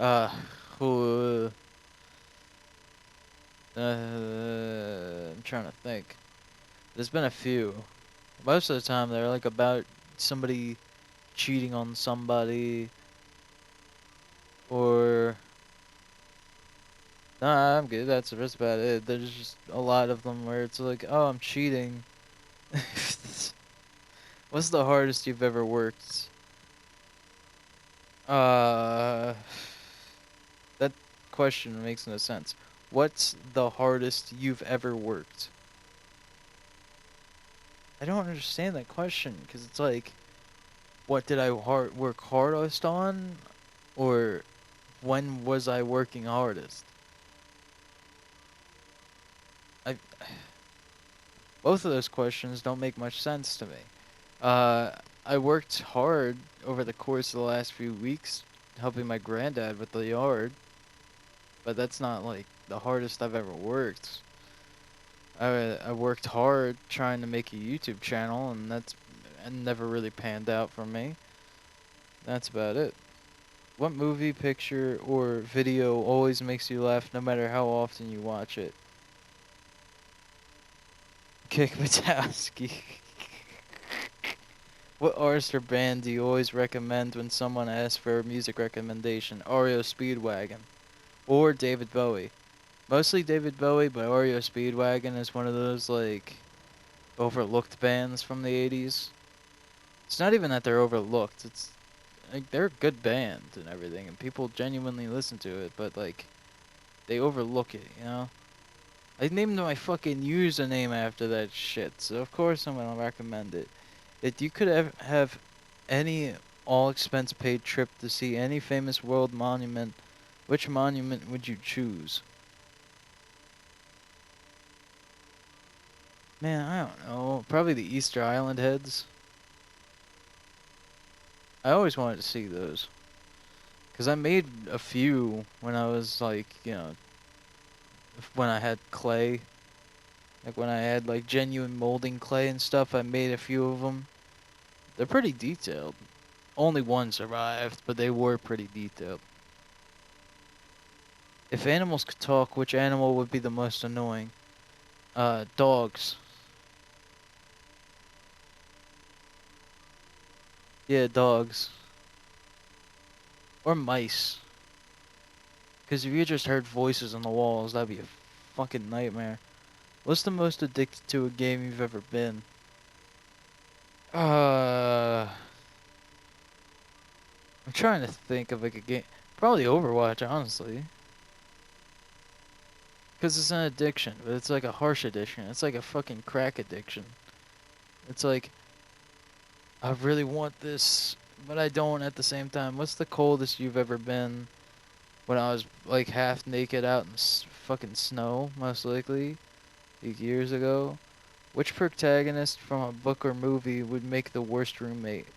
Uh, who? I'm trying to think. There's been a few. Most of the time, they're like about somebody cheating on somebody, or nah, I'm good. That's about it. There's just a lot of them where it's like, oh, I'm cheating. What's the hardest you've ever worked? Uh, that question makes no sense. What's the hardest you've ever worked? I don't understand that question because it's like, what did I work hardest on, or when was I working hardest? I Both of those questions don't make much sense to me. Uh, I worked hard over the course of the last few weeks helping my granddad with the yard, but that's not like the hardest I've ever worked. I worked hard trying to make a YouTube channel, and that's never really panned out for me. That's about it. What movie, picture, or video always makes you laugh no matter how often you watch it? Kick Batowski. What artist or band do you always recommend when someone asks for a music recommendation? Speedwagon or David Bowie. Mostly David Bowie, but Speedwagon is one of those like overlooked bands from the 80s. It's not even that they're overlooked. It's like they're a good band and everything, and people genuinely listen to it, but like they overlook it, you know? I named my fucking username after that shit, so of course I'm gonna recommend it. If you could have any all expense paid trip to see any famous world monument, which monument would you choose? Man, I don't know. Probably the Easter Island heads. I always wanted to see those. Because I made a few when I was like, when I had clay. Like when I had like genuine molding clay and stuff, I made a few of them. They're pretty detailed. Only one survived, but they were pretty detailed. If animals could talk, which animal would be the most annoying? Dogs. Yeah, dogs. Or mice. Because if you just heard voices on the walls, that'd be a fucking nightmare. What's the most addicted to a game you've ever been? I'm trying to think of like a game. Probably Overwatch, honestly. Because it's an addiction, but it's like a harsh addiction. It's like a fucking crack addiction. It's like, I really want this, but I don't at the same time. What's the coldest you've ever been? When I was like half naked out in fucking snow, most likely, like years ago. Which protagonist from a book or movie would make the worst roommate?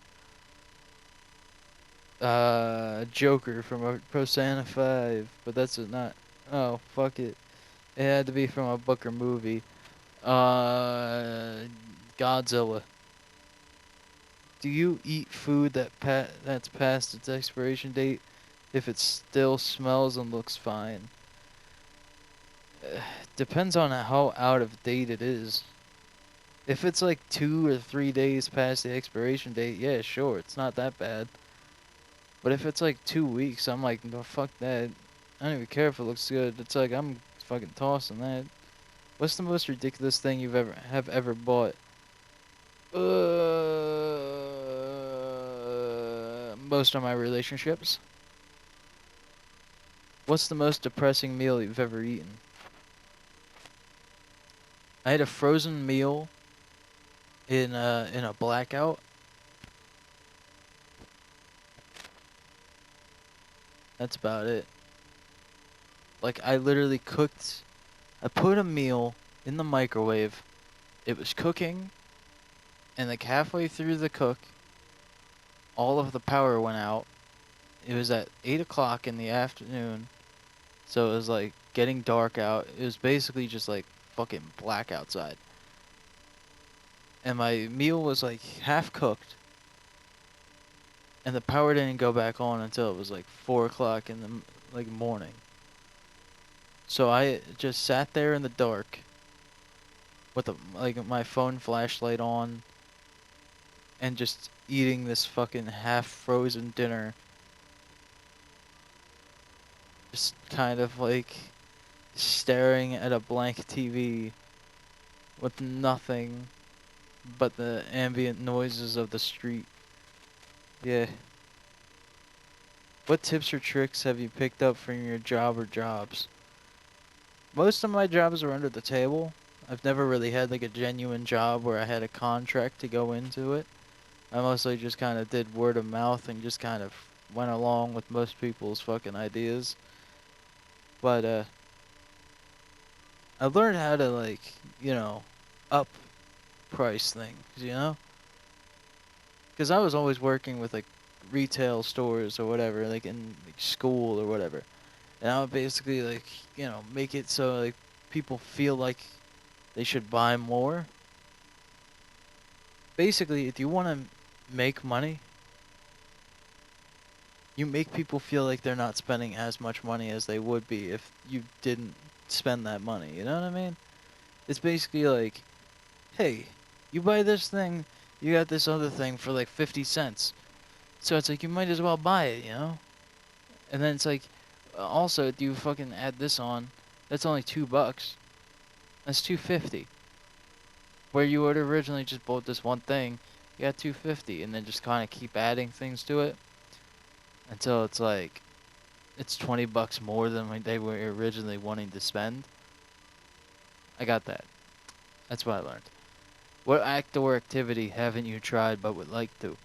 Joker from a Persona 5, but that's not. Oh, fuck it. It had to be from a book or movie. Uh, Godzilla. Do you eat food that's past its expiration date if it still smells and looks fine? Depends on how out of date it is. If it's like 2 or 3 days past the expiration date, yeah, sure, it's not that bad. But if it's like 2 weeks, I'm like, no, fuck that. I don't even care if it looks good. It's like I'm fucking tossing that. What's the most ridiculous thing you've ever bought? Most of my relationships. What's the most depressing meal you've ever eaten? I had a frozen meal in a blackout. That's about it. Like I literally cooked. I put a meal in the microwave. It was cooking, and like halfway through the cook, all of the power went out. It was at 8 o'clock in the afternoon, so it was like getting dark out. It was basically just like fucking black outside. And my meal was like half cooked, and the power didn't go back on until it was like 4 o'clock in the like morning. So I just sat there in the dark with like my phone flashlight on and just eating this fucking half frozen dinner, just kind of like staring at a blank TV with nothing but the ambient noises of the street. Yeah. What tips or tricks have you picked up from your job or jobs? Most of my jobs are under the table. I've never really had like a genuine job where I had a contract to go into it. I mostly just kind of did word of mouth and just kind of went along with most people's fucking ideas. But I learned how to like, you know, up price things, you know? Because I was always working with like retail stores or whatever, like in like school or whatever. And I would basically like, you know, make it so like people feel like they should buy more. Basically, if you want to make money, you make people feel like they're not spending as much money as they would be if you didn't spend that money. You know what I mean? It's basically like, hey, you buy this thing, you got this other thing for like 50 cents. So it's like you might as well buy it, you know? And then it's like, also, if you fucking add this on, that's only $2. That's 250. Where you would originally just bought this one thing, you got 250, and then just kind of keep adding things to it until it's like it's $20 more than what they were originally wanting to spend. I got that. That's what I learned. What act or activity haven't you tried but would like to?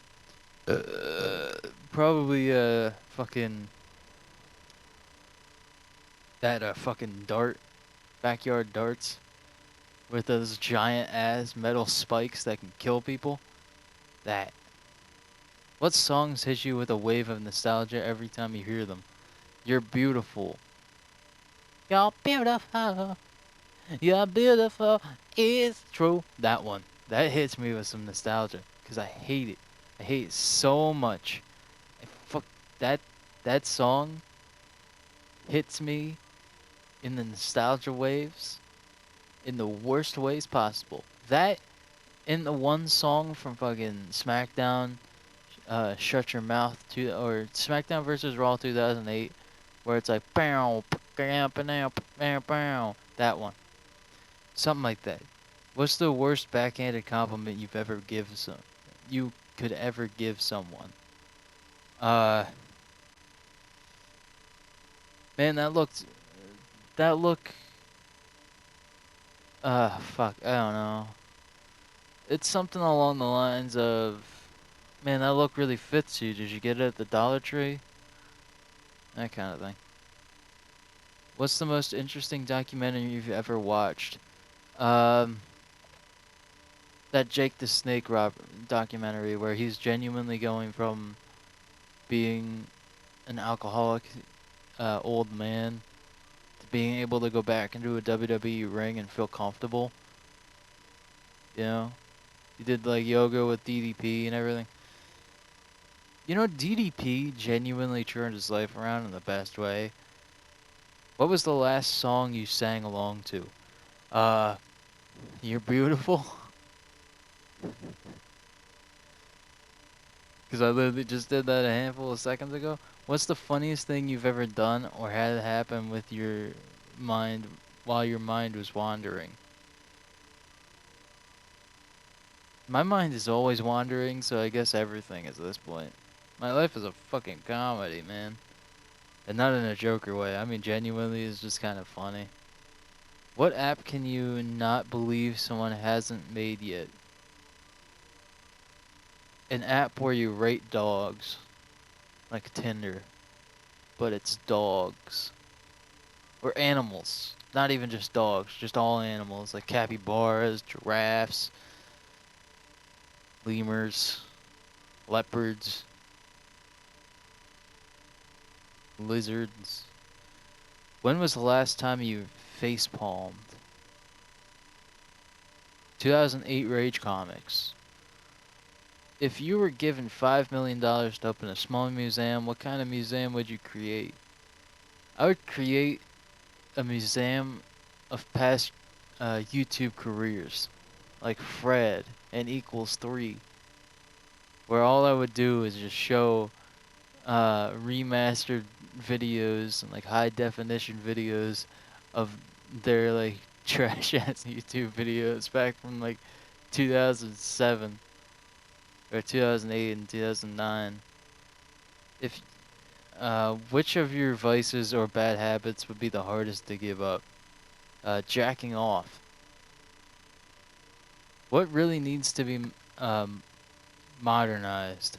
Probably fucking that fucking backyard darts with those giant ass metal spikes that can kill people. That. What songs hit you with a wave of nostalgia every time you hear them? You're beautiful. You're beautiful. You're beautiful. It's true. That one. That hits me with some nostalgia. Because I hate it. I hate it so much. Fuck that. That song hits me in the nostalgia waves in the worst ways possible. That in the one song from fucking SmackDown, Shut Your Mouth, or SmackDown versus Raw 2008, where it's like, pow, pow, pow, pow, pow, that one. Something like that. What's the worst backhanded compliment you could ever give someone? Uh, man, that look, fuck, I don't know. It's something along the lines of, man, that look really fits you. Did you get it at the Dollar Tree? That kind of thing. What's the most interesting documentary you've ever watched? Um, that Jake the Snake documentary where he's genuinely going from being an alcoholic old man to being able to go back into a WWE ring and feel comfortable. You know? He did like yoga with DDP and everything. You know, DDP genuinely turned his life around in the best way. What was the last song you sang along to? You're beautiful. Because I literally just did that a handful of seconds ago. What's the funniest thing you've ever done or had happen with your mind while your mind was wandering? My mind is always wandering, so I guess everything is at this point. My life is a fucking comedy, man. And not in a joker way. I mean, genuinely, it's just kind of funny. What app can you not believe someone hasn't made yet? An app where you rate dogs. Like Tinder. But it's dogs. Or animals. Not even just dogs, just all animals. Like capybaras, giraffes, lemurs, leopards, lizards. When was the last time you face palmed? 2008 Rage Comics. If you were given $5 million to open a small museum, what kind of museum would you create? I would create a museum of past YouTube careers, like Fred and Equals 3, where all I would do is just show remastered videos and like high definition videos of their like trash ass YouTube videos back from like 2007 or 2008 and 2009. If which of your vices or bad habits would be the hardest to give up? Jacking off. What really needs to be um, modernized?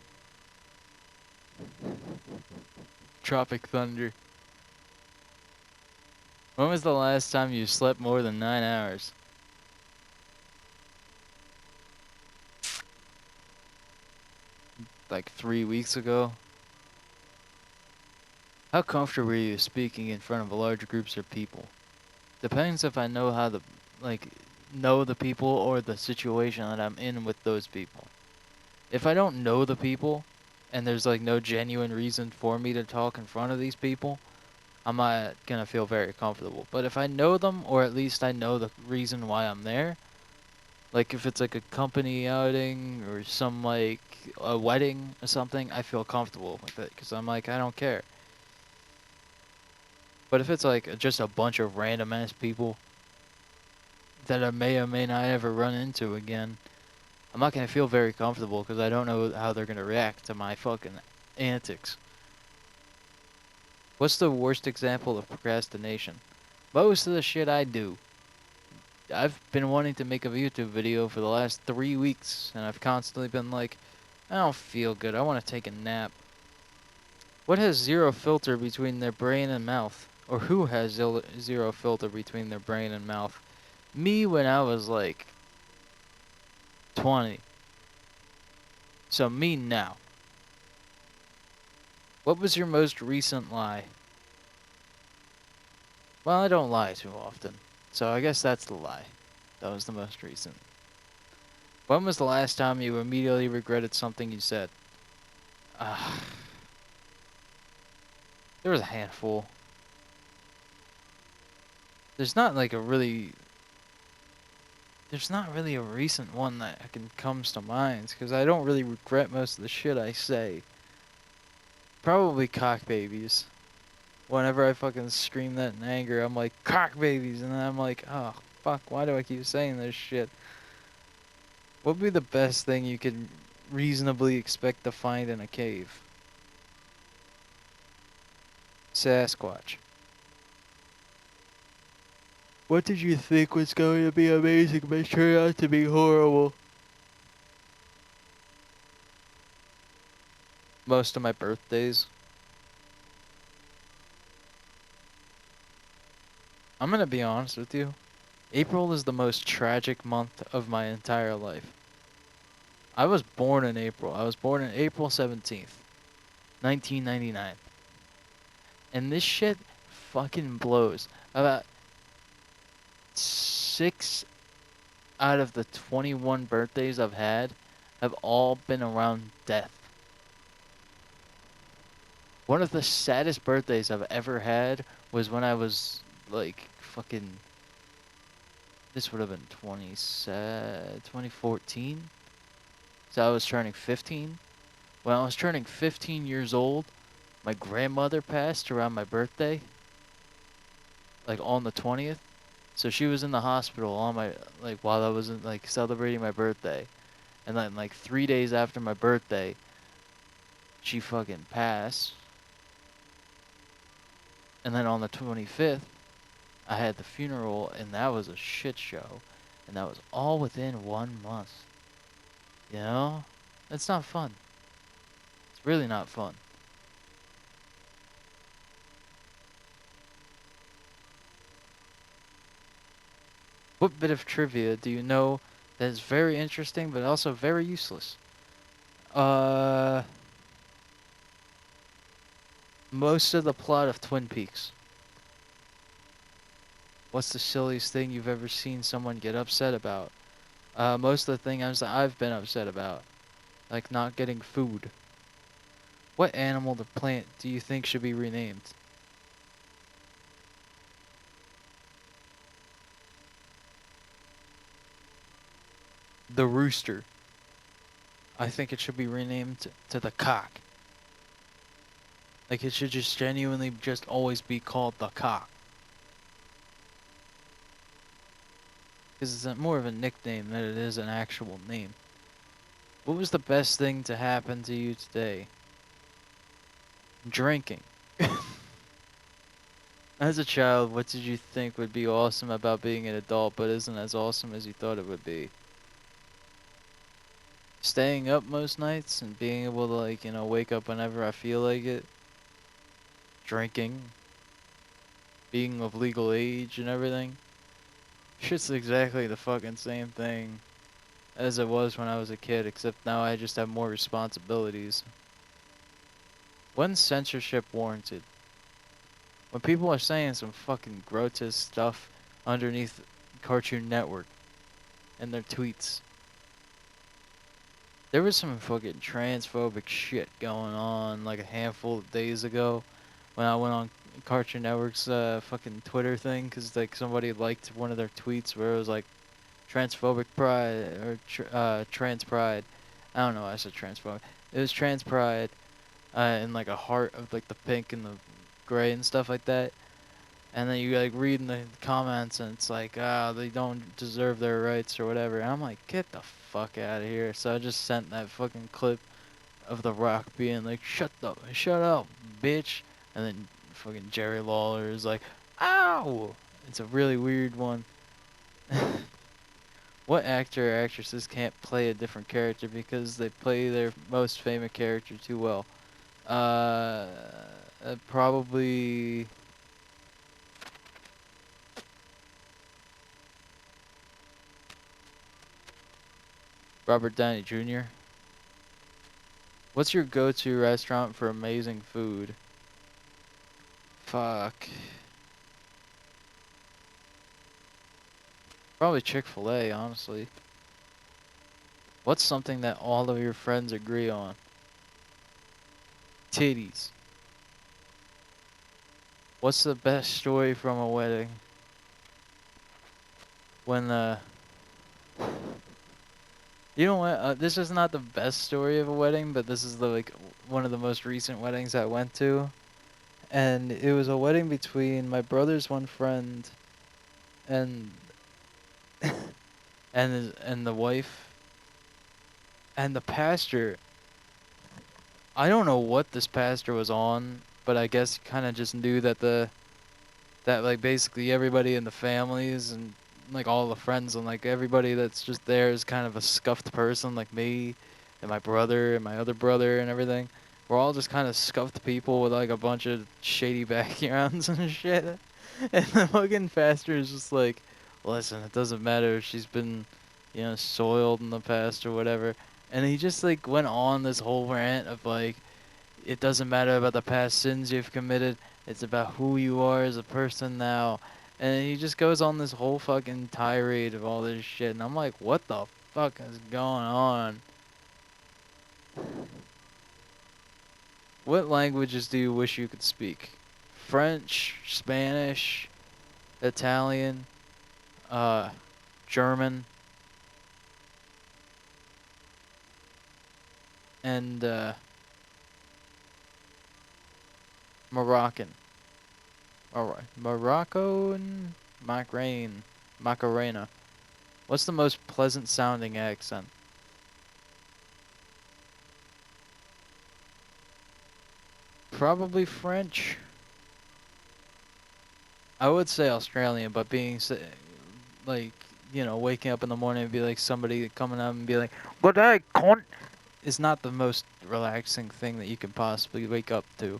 Tropic Thunder. When was the last time you slept more than 9 hours? Like 3 weeks ago? How comfortable are you speaking in front of large groups of people? Depends if I know how the, like, know the people or the situation that I'm in with those people. If I don't know the people, and there's like no genuine reason for me to talk in front of these people, I'm not gonna feel very comfortable. But if I know them, or at least I know the reason why I'm there, like if it's like a company outing or some like a wedding or something, I feel comfortable with it because I'm like, I don't care. But if it's like just a bunch of random ass people that I may or may not ever run into again, I'm not gonna feel very comfortable because I don't know how they're gonna react to my fucking antics. What's the worst example of procrastination? Most of the shit I do. I've been wanting to make a YouTube video for the last 3 weeks, and I've constantly been like, I don't feel good. I want to take a nap. What has zero filter between their brain and mouth? Or who has zero filter between their brain and mouth? Me when I was like 20. So me now. What was your most recent lie? Well, I don't lie too often. So I guess that's the lie. That was the most recent. When was the last time you immediately regretted something you said? Ah, there was a handful. There's not like a really... There's not really a recent one that comes to mind, because I don't really regret most of the shit I say. Probably cock babies. Whenever I fucking scream that in anger, I'm like, cock babies, and then I'm like, oh, fuck, why do I keep saying this shit? What would be the best thing you could reasonably expect to find in a cave? Sasquatch. What did you think was going to be amazing but turned out to be horrible? Most of my birthdays. I'm gonna be honest with you. April is the most tragic month of my entire life. I was born in April. I was born on April 17th, 1999. And this shit fucking blows. About 6 out of the 21 birthdays I've had have all been around death. One of the saddest birthdays I've ever had was when I was like fucking... This would have been 2014. So I was turning 15. When I was turning 15 years old, my grandmother passed around my birthday, like on the 20th. So she was in the hospital on my, like, while I was like celebrating my birthday. And then like 3 days after my birthday, she fucking passed. And then on the 25th, I had the funeral, and that was a shit show. And that was all within 1 month. You know? It's not fun. It's really not fun. What bit of trivia do you know that is very interesting but also very useless? Uh, most of the plot of Twin Peaks. What's the silliest thing you've ever seen someone get upset about? Most of the things I've been upset about. like not getting food. What animal or plant do you think should be renamed? The rooster. I think it should be renamed to the cock. Like, it should just genuinely just always be called the cock. Because it's more of a nickname than it is an actual name. What was the best thing to happen to you today? Drinking. As a child, what did you think would be awesome about being an adult but isn't as awesome as you thought it would be? Staying up most nights and being able to, like, wake up whenever I feel like it. Drinking. Being of legal age and everything. Shit's exactly the fucking same thing as it was when I was a kid, except now I just have more responsibilities. When's censorship warranted? When people are saying some fucking grotesque stuff underneath Cartoon Network and their tweets. There was some fucking transphobic shit going on like a handful of days ago when I went on Cartoon Network's fucking Twitter thing, because like somebody liked one of their tweets where it was like transphobic pride or trans pride. I don't know why I said transphobic. It was trans pride in like a heart of like the pink and the gray and stuff like that. And then you like read in the comments and it's like, they don't deserve their rights or whatever. And I'm like, get the fuck out of here. So I just sent that fucking clip of The Rock being like, shut up, bitch. And then fucking Jerry Lawler is like, ow! It's a really weird one. What actor or actresses can't play a different character because they play their most famous character too well? Probably Robert Downey Jr. What's your go-to restaurant for amazing food? Fuck. Probably Chick-fil-A, honestly. What's something that all of your friends agree on? Titties. What's the best story from a wedding? When, you know what? This is not the best story of a wedding, but this is the, like, one of the most recent weddings I went to. And it was a wedding between my brother's one friend and and the wife and the pastor. I don't know what this pastor was on, but I guess he kind of just knew that that like basically everybody in the families and like all the friends and like everybody that's just there is kind of a scuffed person, like me and my brother and my other brother and everything. We're all just kind of scuffed people with like a bunch of shady backgrounds and shit. And the fucking pastor is just like, listen, it doesn't matter if she's been, soiled in the past or whatever. And he just like went on this whole rant of like, it doesn't matter about the past sins you've committed. It's about who you are as a person now. And he just goes on this whole fucking tirade of all this shit. And I'm like, what the fuck is going on? What languages do you wish you could speak? French, Spanish, Italian, German, and Moroccan. Alright. Morocco and Macarena. What's the most pleasant sounding accent? Probably French. I would say Australian, but like, waking up in the morning and be like somebody coming up and be like, "Good day, cunt," is not the most relaxing thing that you can possibly wake up to.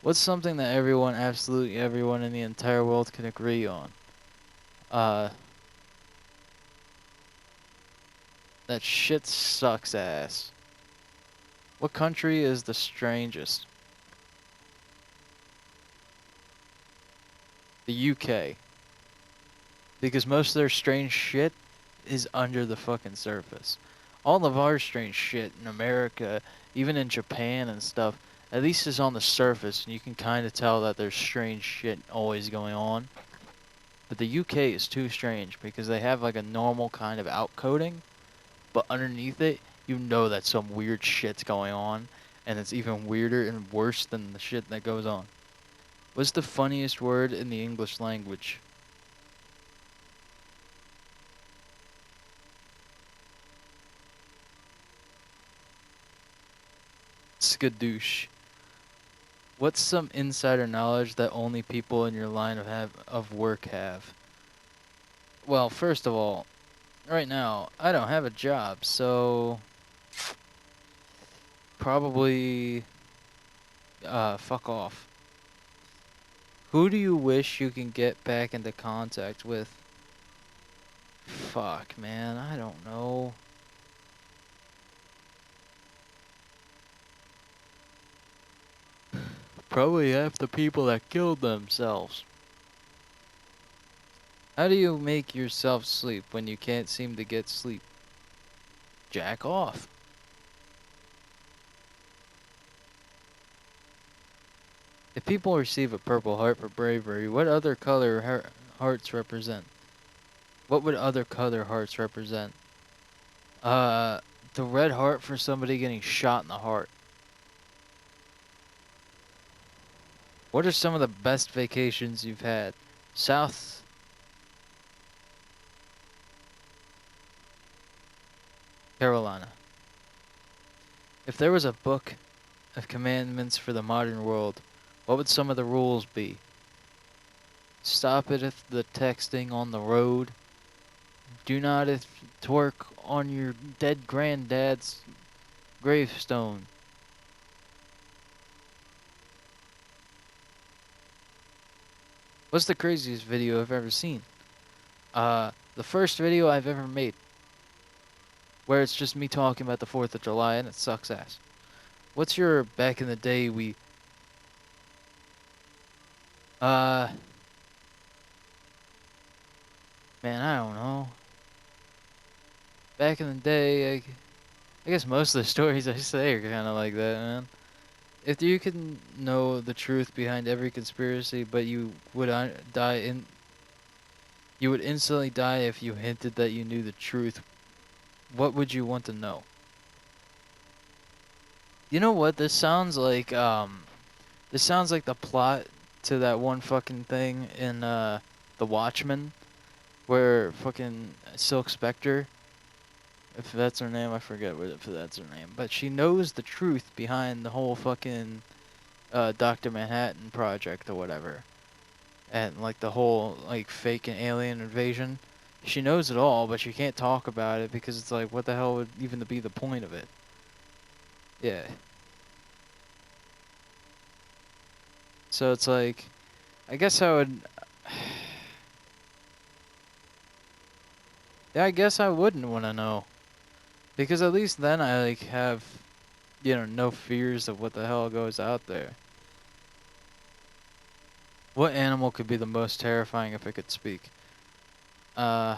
What's something that absolutely everyone in the entire world can agree on? Uh, that shit sucks ass. What country is the strangest? The UK. Because most of their strange shit is under the fucking surface. All of our strange shit in America, even in Japan and stuff, at least is on the surface, and you can kind of tell that there's strange shit always going on. But the UK is too strange because they have like a normal kind of outcoding, but underneath it, you know that some weird shit's going on, and it's even weirder and worse than the shit that goes on. What's the funniest word in the English language? Skadoosh. What's some insider knowledge that only people in your line of work have? Well, first of all, right now, I don't have a job, so probably fuck off. Who do you wish you can get back into contact with? Fuck, man, I don't know. Probably half the people that killed themselves. How do you make yourself sleep when you can't seem to get sleep? Jack off. If people receive a Purple Heart for bravery, what other color hearts represent? What would other color hearts represent? Uh, the red heart for somebody getting shot in the heart. What are some of the best vacations you've had? South Carolina. If there was a book of commandments for the modern world, what would some of the rules be? Stop it if the texting on the road. Do not if twerk on your dead granddad's gravestone. What's the craziest video I've ever seen? The first video I've ever made, where it's just me talking about the 4th of July and it sucks ass. What's your back in the day uh, man, I don't know. Back in the day, I guess most of the stories I say are kind of like that, man. If you could know the truth behind every conspiracy, but you would instantly die if you hinted that you knew the truth, what would you want to know? You know what? This sounds like the plot to that one fucking thing in The Watchmen where fucking Silk Spectre, if that's her name, I forget if that's her name, but she knows the truth behind the whole fucking Dr. Manhattan project or whatever. And like the whole like fake and alien invasion. She knows it all, but she can't talk about it because it's like what the hell would even be the point of it? Yeah. So it's like I guess I would yeah, I guess I wouldn't want to know. Because at least then I like have no fears of what the hell goes out there. What animal could be the most terrifying if it could speak? Uh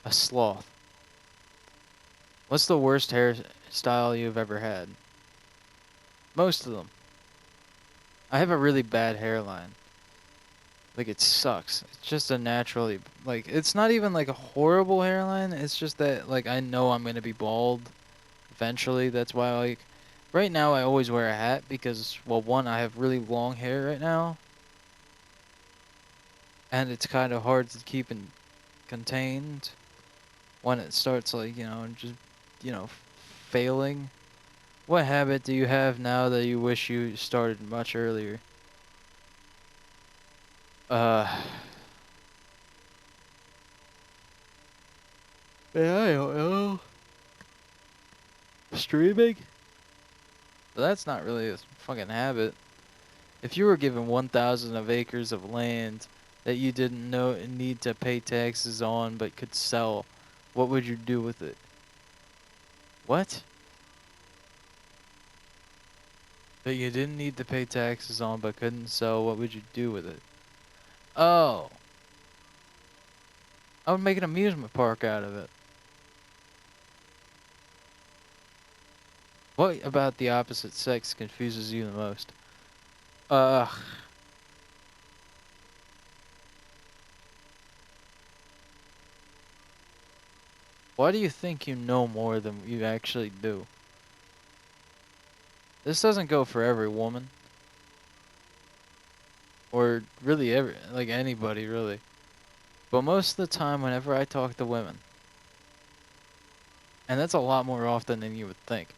a sloth. What's the worst hairstyle you've ever had? Most of them. I have a really bad hairline. Like it sucks. It's just a naturally like it's not even like a horrible hairline. It's just that like I know I'm gonna be bald eventually. That's why like right now I always wear a hat because well one I have really long hair right now. And it's kind of hard to keep contained when it starts like, just you know failing. What habit do you have now that you wish you started much earlier? Uh yeah, I don't know. Streaming? But that's not really a fucking habit. If you were given 1,000 of acres of land that you didn't know need to pay taxes on but could sell, what would you do with it? What? That you didn't need to pay taxes on but couldn't sell, what would you do with it? Oh, I would make an amusement park out of it. What about the opposite sex confuses you the most? Uh, why do you think you know more than you actually do? This doesn't go for every woman. Or really like anybody, really. But most of the time, whenever I talk to women, and that's a lot more often than you would think,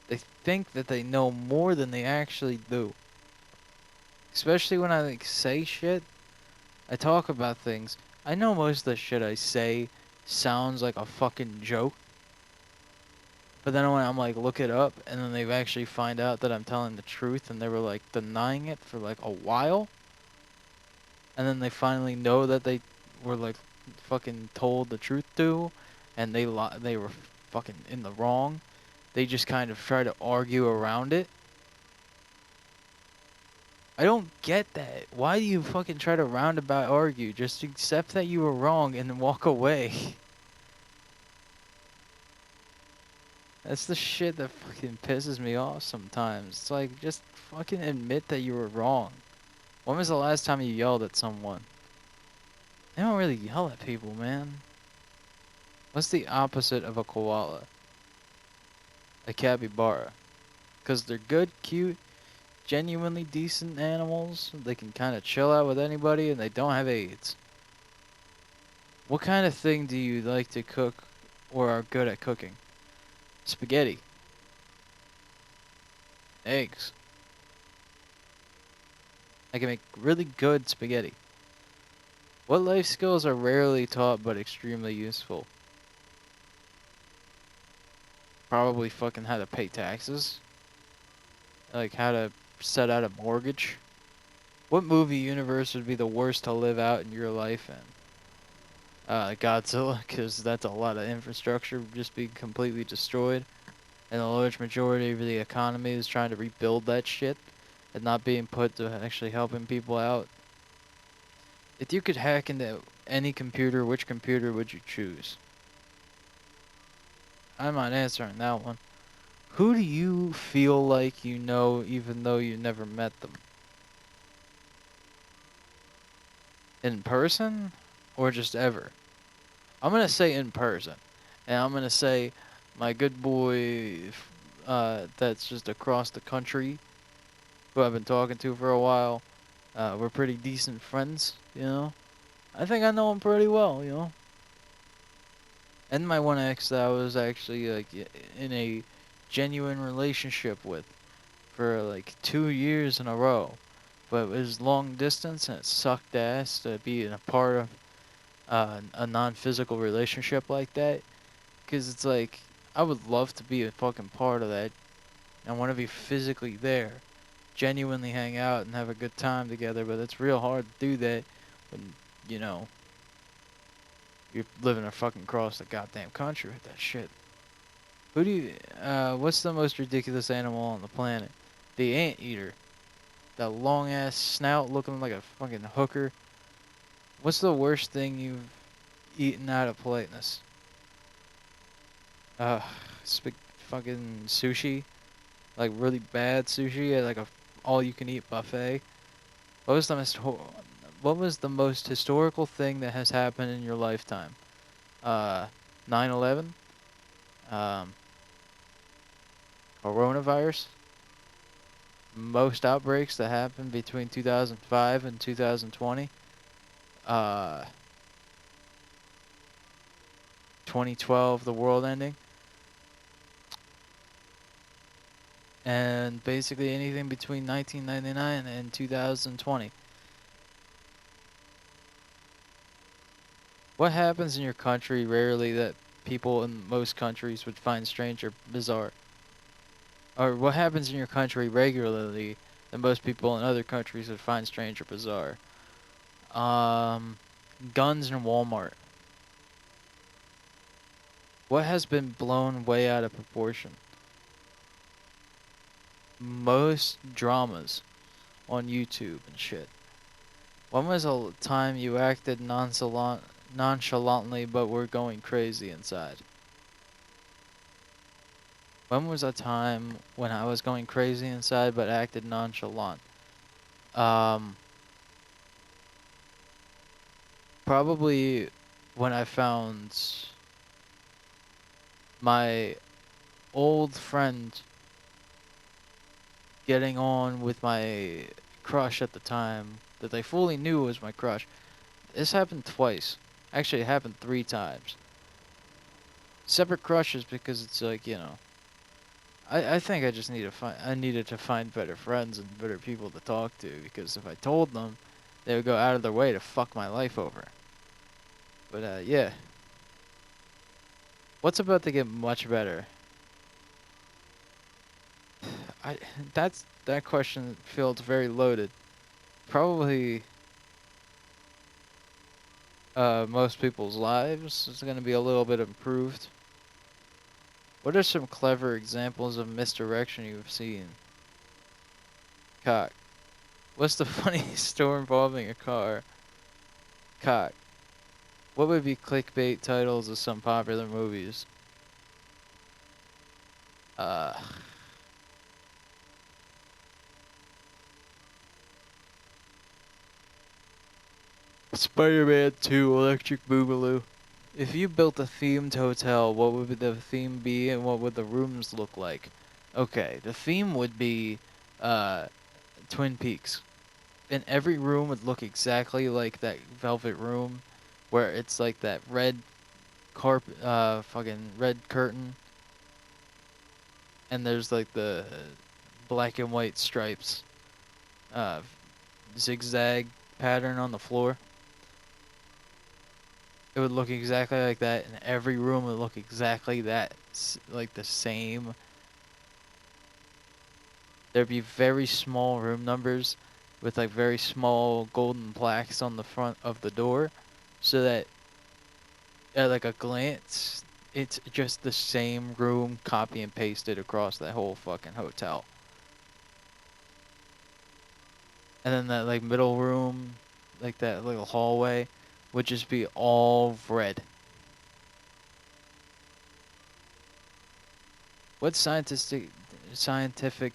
they think that they know more than they actually do. Especially when I like say shit, I talk about things. I know most of the shit I say sounds like a fucking joke. But then when I'm like, look it up, and then they actually find out that I'm telling the truth, and they were like denying it for like a while, and then they finally know that they were like fucking told the truth to, and they were fucking in the wrong. They just kind of try to argue around it. I don't get that. Why do you fucking try to roundabout argue? Just accept that you were wrong and then walk away. That's the shit that fucking pisses me off sometimes. It's like, just fucking admit that you were wrong. When was the last time you yelled at someone? They don't really yell at people, man. What's the opposite of a koala? A capybara. Because they're good, cute, genuinely decent animals. They can kind of chill out with anybody and they don't have AIDS. What kind of thing do you like to cook or are good at cooking? Spaghetti. Eggs. I can make really good spaghetti. What life skills are rarely taught but extremely useful? Probably fucking how to pay taxes. Like how to set out a mortgage. What movie universe would be the worst to live out in your life in? Godzilla, because that's a lot of infrastructure just being completely destroyed. And a large majority of the economy is trying to rebuild that shit and not being put to actually helping people out. If you could hack into any computer, which computer would you choose? I'm not answering that one. Who do you feel like you know even though you never met them? In person or just ever? I'm going to say in person. And I'm going to say my good boy that's just across the country who I've been talking to for a while. We're pretty decent friends, you know? I think I know him pretty well, you know? And my one ex that I was actually like in a genuine relationship with for like 2 years in a row. But it was long distance and it sucked ass to be in a part of a non-physical relationship like that. Because it's like, I would love to be a fucking part of that. I want to be physically there. Genuinely hang out and have a good time together. But it's real hard to do that when, you know, you're living a fucking across the goddamn country with that shit. What's the most ridiculous animal on the planet? The anteater. That long ass snout looking like a fucking hooker. What's the worst thing you've eaten out of politeness? Uh, fucking sushi. Like really bad sushi at like a all-you-can-eat buffet. What was the what was the most historical thing that has happened in your lifetime? Uh, 9/11. Um, coronavirus. Most outbreaks that happened between 2005 and 2020. Uh, 2012, the world ending. And basically anything between 1999 and 2020. What happens in your country rarely that people in most countries would find strange or bizarre? Or what happens in your country regularly that most people in other countries would find strange or bizarre? Um, Guns in Walmart. What has been blown way out of proportion? Most dramas on YouTube and shit. When was the time you acted nonchalantly but were going crazy inside? When was a time when I was going crazy inside but acted nonchalant? Um, Probably when I found my old friend getting on with my crush at the time that they fully knew was my crush. This happened twice. Actually, it happened 3 times. Separate crushes because it's like, I think I just I needed to find better friends and better people to talk to because if I told them, they would go out of their way to fuck my life over. But yeah. What's about to get much better? I that question feels very loaded. Probably most people's lives is going to be a little bit improved. What are some clever examples of misdirection you've seen? Cock. What's the funniest story involving a car? Cock. What would be clickbait titles of some popular movies? Uh, Spider-Man 2 Electric Boogaloo. If you built a themed hotel, what would the theme be and what would the rooms look like? Okay, the theme would be uh, Twin Peaks. And every room would look exactly like that velvet room where it's like that red carpet, fucking red curtain, and there's like the black and white stripes, uh, zigzag pattern on the floor. It would look exactly like that, and every room would look exactly that, like the same. There'd be very small room numbers with like very small golden plaques on the front of the door, so that at like a glance, it's just the same room copy and pasted across that whole fucking hotel. And then that like middle room, like that little hallway, would just be all red. What scientific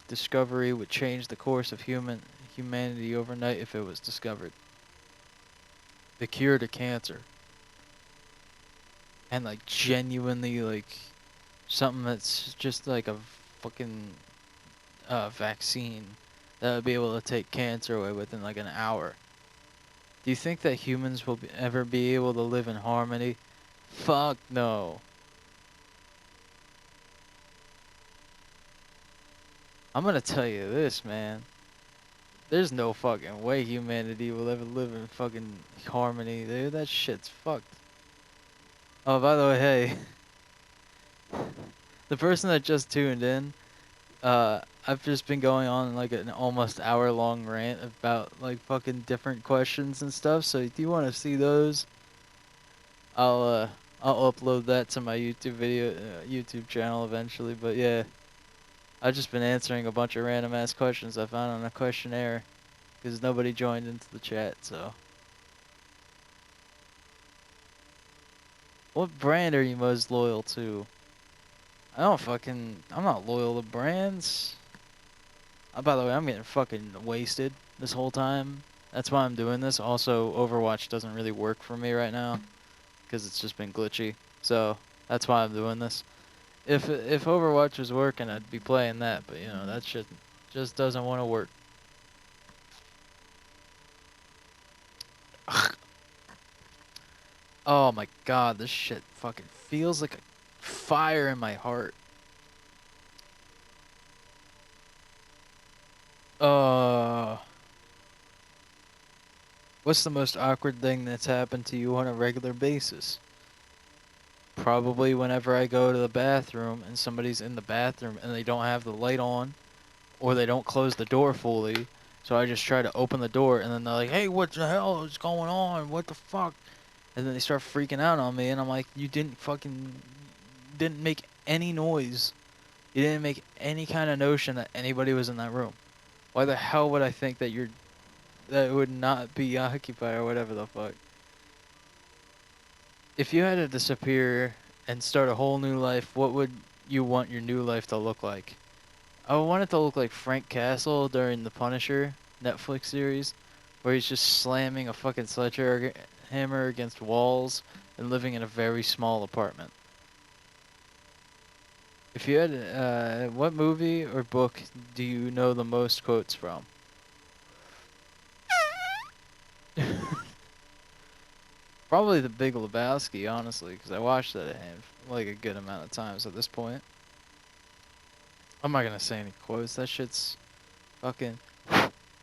discovery would change the course of humanity overnight if it was discovered? The cure to cancer. And like genuinely like something that's just like a fucking vaccine that would be able to take cancer away within like an hour. Do you think that humans will ever be able to live in harmony? Fuck no. I'm gonna tell you this, man. There's no fucking way humanity will ever live in fucking harmony, dude. That shit's fucked. Oh, by the way, hey, the person that just tuned in, I've just been going on like an almost hour-long rant about like fucking different questions and stuff. So if you want to see those, I'll uh I'll upload that to my YouTube channel eventually. But yeah, I've just been answering a bunch of random ass questions I found on a questionnaire because nobody joined into the chat. So, what brand are you most loyal to? I'm not loyal to brands. By the way, I'm getting fucking wasted this whole time. That's why I'm doing this. Also, Overwatch doesn't really work for me right now because it's just been glitchy. So that's why I'm doing this. If Overwatch was working, I'd be playing that. But that shit just doesn't want to work. Oh my god, this shit fucking feels like a fire in my heart. Uh, what's the most awkward thing that's happened to you on a regular basis? Probably whenever I go to the bathroom and somebody's in the bathroom and they don't have the light on or they don't close the door fully. So I just try to open the door and then they're like, "Hey, what the hell is going on? What the fuck?" And then they start freaking out on me and I'm like, "You didn't make any noise. You didn't make any kind of notion that anybody was in that room. Why the hell would I think that would not be occupied or whatever the fuck?" If you had to disappear and start a whole new life, what would you want your new life to look like. I want it to look like Frank Castle during the Punisher Netflix series, where he's just slamming a fucking sledgehammer against walls and living in a very small apartment. If you had, what movie or book do you know the most quotes from? Probably The Big Lebowski, honestly, because I watched that like a good amount of times at this point. I'm not gonna say any quotes. That shit's fucking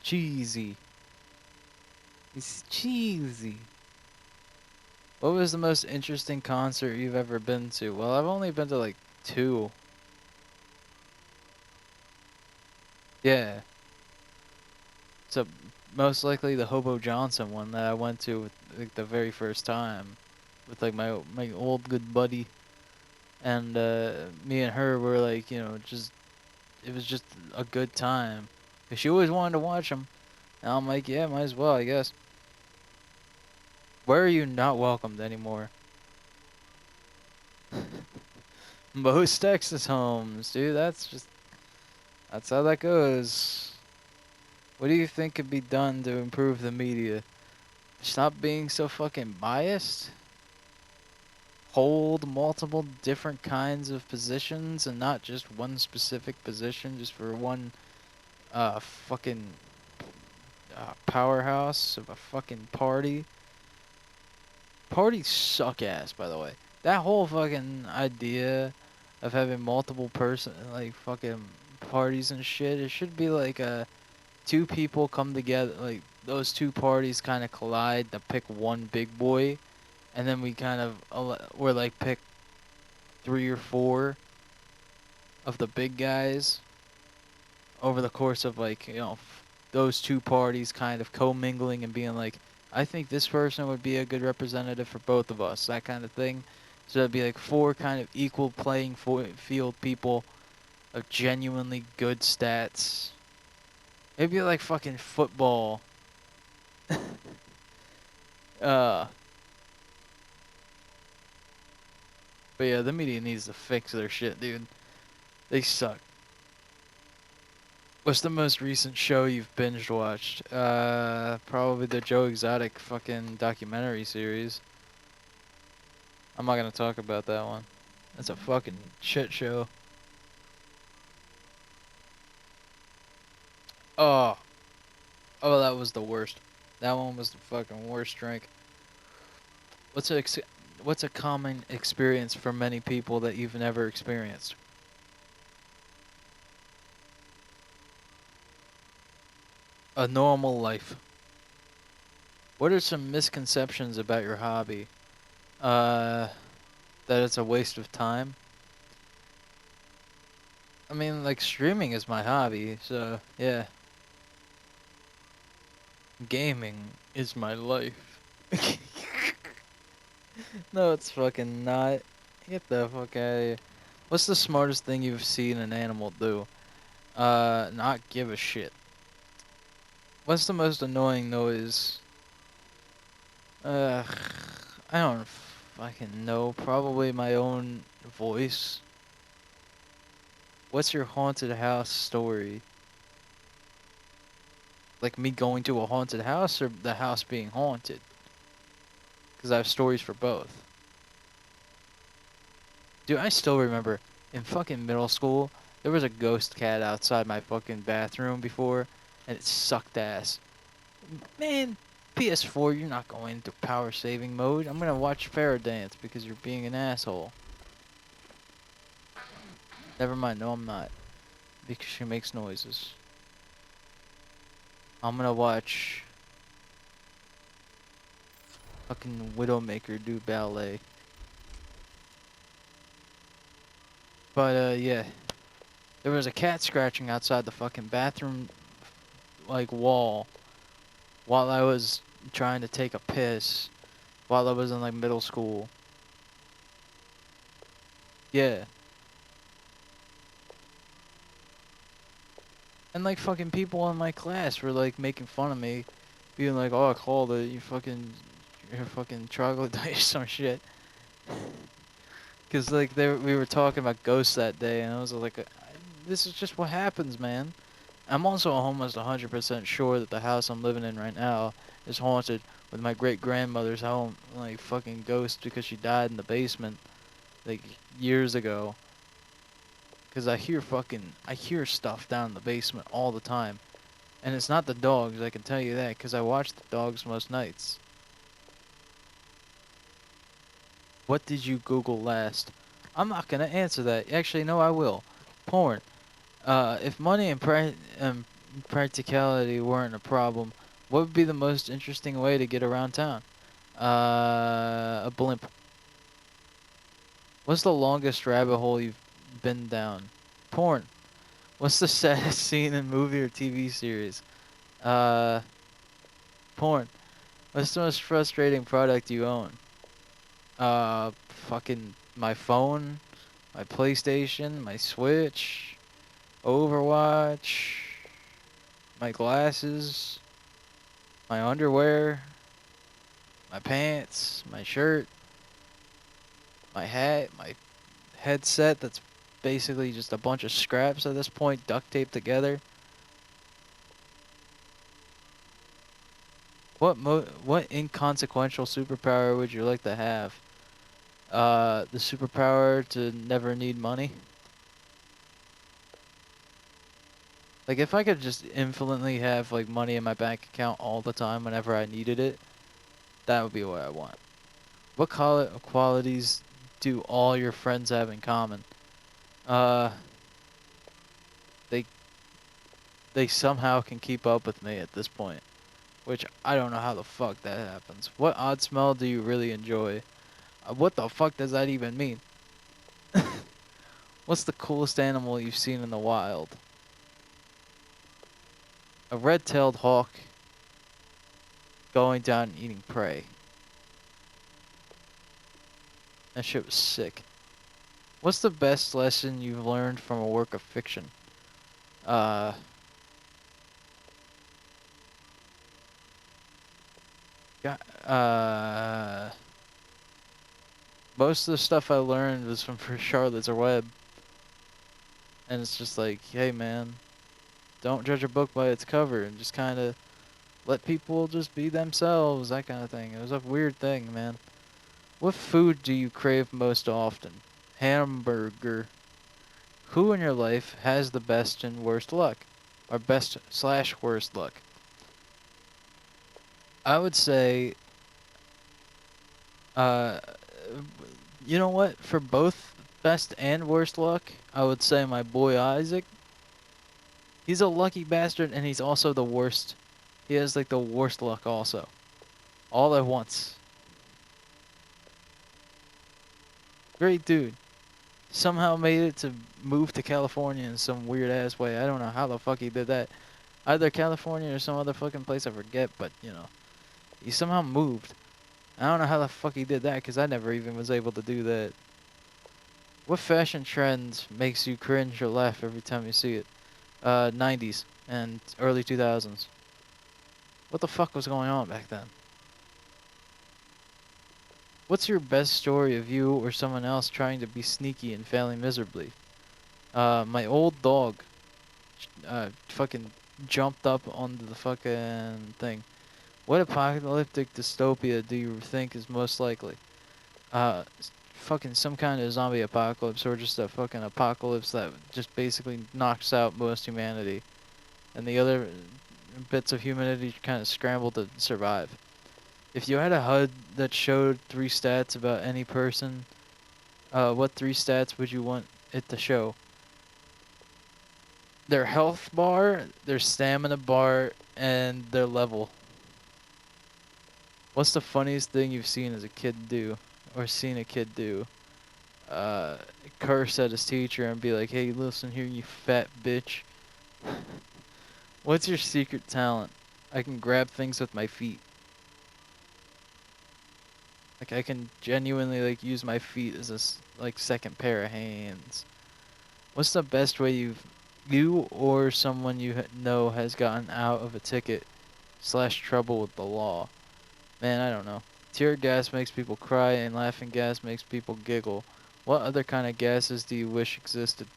cheesy. It's cheesy. What was the most interesting concert you've ever been to? Well, I've only been to like 2. Yeah. So most likely the Hobo Johnson one that I went to with, like, the very first time with like my old good buddy, and me and her were like, just it was just a good time. 'Cause she always wanted to watch them. And I'm like, yeah, might as well, I guess. Where are you not welcomed anymore? Most Texas homes, dude. That's how that goes. What do you think could be done to improve the media? Stop being so fucking biased? Hold multiple different kinds of positions and not just one specific position just for one fucking powerhouse of a fucking party. Parties suck ass, by the way. That whole fucking idea of having multiple like fucking parties and shit, it should be like two people come together, like those two parties kind of collide to pick one big boy, and then we kind of we're like pick 3 or 4 of the big guys over the course of like those two parties kind of commingling and being like, I think this person would be a good representative for both of us, that kind of thing. So it'd be like 4 kind of equal playing field people of genuinely good stats. It'd be like fucking football. uh, but yeah, the media needs to fix their shit, dude. They suck. What's the most recent show you've binge watched? Probably the Joe Exotic fucking documentary series. I'm not gonna talk about that one. That's a fucking shit show. Oh, oh, that was the worst. That one was the fucking worst drink. What's a common experience for many people that you've never experienced? A normal life. What are some misconceptions about your hobby? Uh, that it's a waste of time. I mean, like, streaming is my hobby, so yeah. Gaming is my life. No, it's fucking not. Get the fuck out of here. What's the smartest thing you've seen an animal do? Not give a shit. What's the most annoying noise? Ugh, I don't fucking know. Probably my own voice. What's your haunted house story? Like me going to a haunted house or the house being haunted? Because I have stories for both. Dude, I still remember in fucking middle school, there was a ghost cat outside my fucking bathroom before, and it sucked ass. Man, PS4, you're not going into power saving mode. I'm gonna watch Farrah dance because you're being an asshole. Never mind, no I'm not. Because she makes noises. I'm gonna watch fucking Widowmaker do ballet. But yeah. There was a cat scratching outside the fucking bathroom like wall while I was trying to take a piss while I was in like middle school. Yeah. And like fucking people in my class were like making fun of me, being like, "Oh, I called it. You're fucking troglodyte or some shit." Cause like we were talking about ghosts that day, and I was like, this is just what happens, man. I'm also almost 100% sure that the house I'm living in right now is haunted with my great grandmother's home, like fucking ghost because she died in the basement like years ago. Cause I hear stuff down in the basement all the time, and it's not the dogs. I can tell you that, cause I watch the dogs most nights. What did you Google last? I'm not gonna answer that. Actually, no, I will. Porn. If money and practicality weren't a problem, what would be the most interesting way to get around town? A blimp. What's the longest rabbit hole you've been down? Porn. What's the saddest scene in movie or TV series? Uh, Porn. What's the most frustrating product you own? Fucking my phone, my PlayStation, my Switch, Overwatch, my glasses, my underwear, my pants, my shirt, my hat, my headset that's basically just a bunch of scraps at this point, duct taped together. What inconsequential superpower would you like to have? The superpower to never need money. Like if I could just infinitely have like money in my bank account all the time whenever I needed it, that would be what I want. What qualities do all your friends have in common? Uh, they they somehow can keep up with me at this point, which I don't know how the fuck that happens. What odd smell do you really enjoy? What the fuck does that even mean? What's the coolest animal you've seen in the wild? A red-tailed hawk going down and eating prey. That shit was sick. What's the best lesson you've learned from a work of fiction? Uh, yeah, most of the stuff I learned was from Charlotte's Web. And it's just like, hey man, don't judge a book by its cover and just kind of let people just be themselves, that kind of thing. It was a weird thing, man. What food do you crave most often? Hamburger. Who in your life has the best and worst luck? Or best slash worst luck? I would say, uh, you know what? For both best and worst luck, I would say my boy Isaac. He's a lucky bastard, and he's also the worst. He has like the worst luck also. All at once. Great dude. Somehow made it to move to California in some weird ass way. I don't know how the fuck he did that. Either California or some other fucking place I forget, but you know. He somehow moved. I don't know how the fuck he did that, because I never even was able to do that. What fashion trend makes you cringe or laugh every time you see it? 90s and early 2000s. What the fuck was going on back then? What's your best story of you or someone else trying to be sneaky and failing miserably? My old dog, fucking jumped up onto the fucking thing. What apocalyptic dystopia do you think is most likely? Fucking some kind of zombie apocalypse, or just a fucking apocalypse that just basically knocks out most humanity, and the other bits of humanity kind of scramble to survive. If you had a HUD that showed 3 stats about any person, what 3 stats would you want it to show? Their health bar, their stamina bar, and their level. What's the funniest thing you've seen as a kid do, or seen a kid do? Uh, Curse at his teacher and be like, "Hey, listen here, you fat bitch. What's your secret talent?" I can grab things with my feet. Like I can genuinely like use my feet as a like second pair of hands. What's the best way you or someone you know has gotten out of a ticket slash trouble with the law? Man, I don't know. Tear gas makes people cry and laughing gas makes people giggle. What other kind of gases do you wish existed?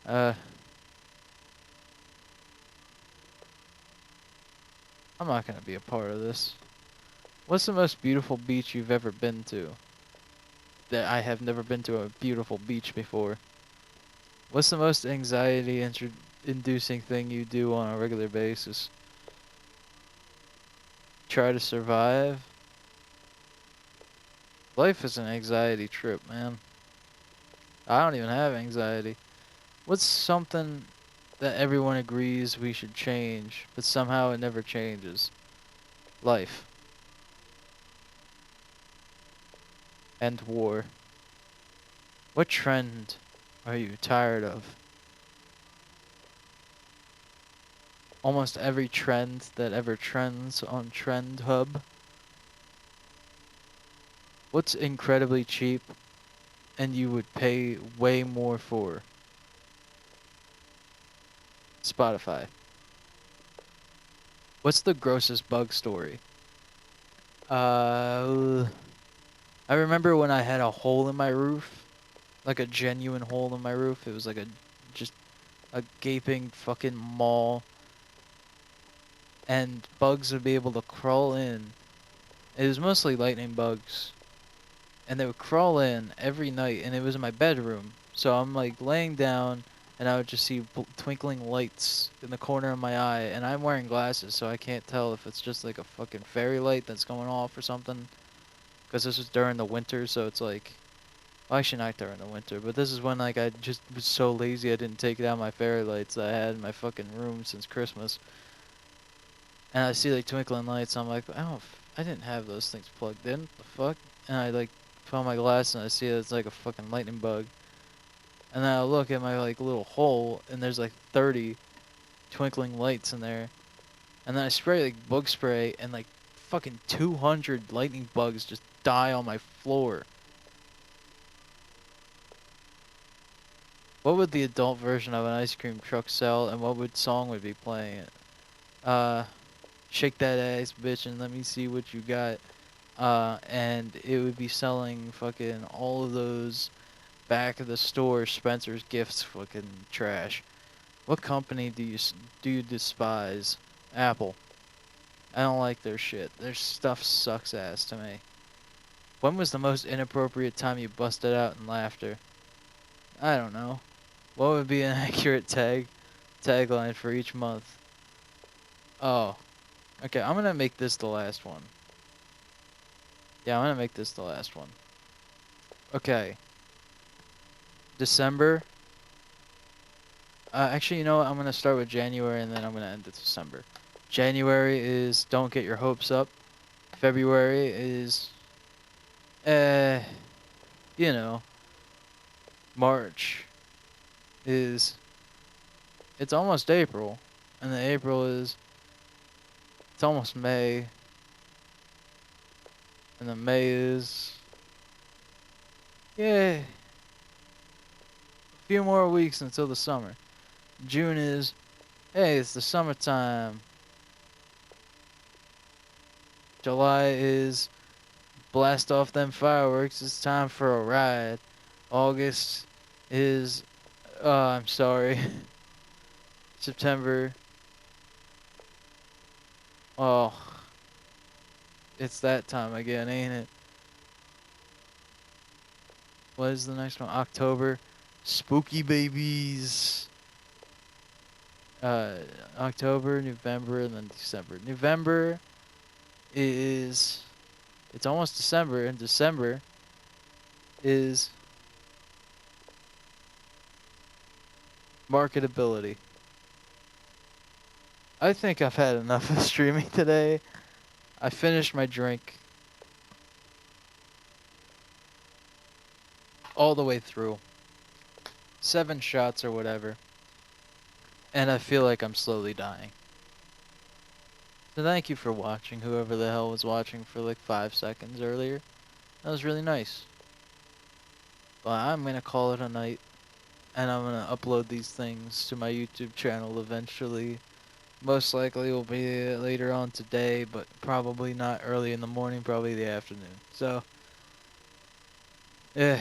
I'm not gonna be a part of this. What's the most beautiful beach you've ever been to? That I have never been to a beautiful beach before. What's the most anxiety-inducing thing you do on a regular basis? Try to survive? Life is an anxiety trip, man. I don't even have anxiety. What's something that everyone agrees we should change, but somehow it never changes? Life. And war. What trend are you tired of? Almost every trend that ever trends on Trend Hub. What's incredibly cheap and you would pay way more for? Spotify. What's the grossest bug story? I remember when I had a hole in my roof, like a genuine hole in my roof. It was like just a gaping fucking maw, and bugs would be able to crawl in. It was mostly lightning bugs, and they would crawl in every night, and it was in my bedroom. So I'm like laying down, and I would just see twinkling lights in the corner of my eye, and I'm wearing glasses, so I can't tell if it's just like a fucking fairy light that's going off or something. Because this was during the winter, so it's like, well, actually not during the winter, but this is when like I just was so lazy I didn't take down my fairy lights that I had in my fucking room since Christmas. And I see like twinkling lights, I'm like, I didn't have those things plugged in. The fuck? And I like put on my glass and I see it's like a fucking lightning bug. And then I look at my like little hole and there's like 30 twinkling lights in there. And then I spray like bug spray and like fucking 200 lightning bugs just die on my floor. What would the adult version of an ice cream truck sell, and what would song would be playing it? Shake that ass, bitch, and let me see what you got. And it would be selling fucking all of those back of the store Spencer's Gifts fucking trash. What company do you despise? Apple. I don't like their shit. Their stuff sucks ass to me. When was the most inappropriate time you busted out in laughter? I don't know. What would be an accurate tagline for each month? Oh, okay. I'm gonna make this the last one. Yeah, I'm gonna make this the last one. Okay. December. Actually, you know what? I'm gonna start with January and then I'm gonna end it December. January is don't get your hopes up. February is, uh, you know. March is, it's almost April, and then April is, it's almost May, and then May is, yeah, a few more weeks until the summer. June is, hey, it's the summertime. July is, blast off them fireworks, it's time for a ride. August is, I'm sorry. September, oh, it's that time again, ain't it? What is the next one? October, spooky babies. Uh, October, November, and then December. November is, it's almost December, and December is marketability. I think I've had enough of streaming today. I finished my drink all the way through. 7 shots or whatever. And I feel like I'm slowly dying. So thank you for watching, whoever the hell was watching for like 5 seconds earlier. That was really nice. But I'm gonna call it a night. And I'm gonna upload these things to my YouTube channel eventually. Most likely will be later on today, but probably not early in the morning, probably the afternoon. So, yeah.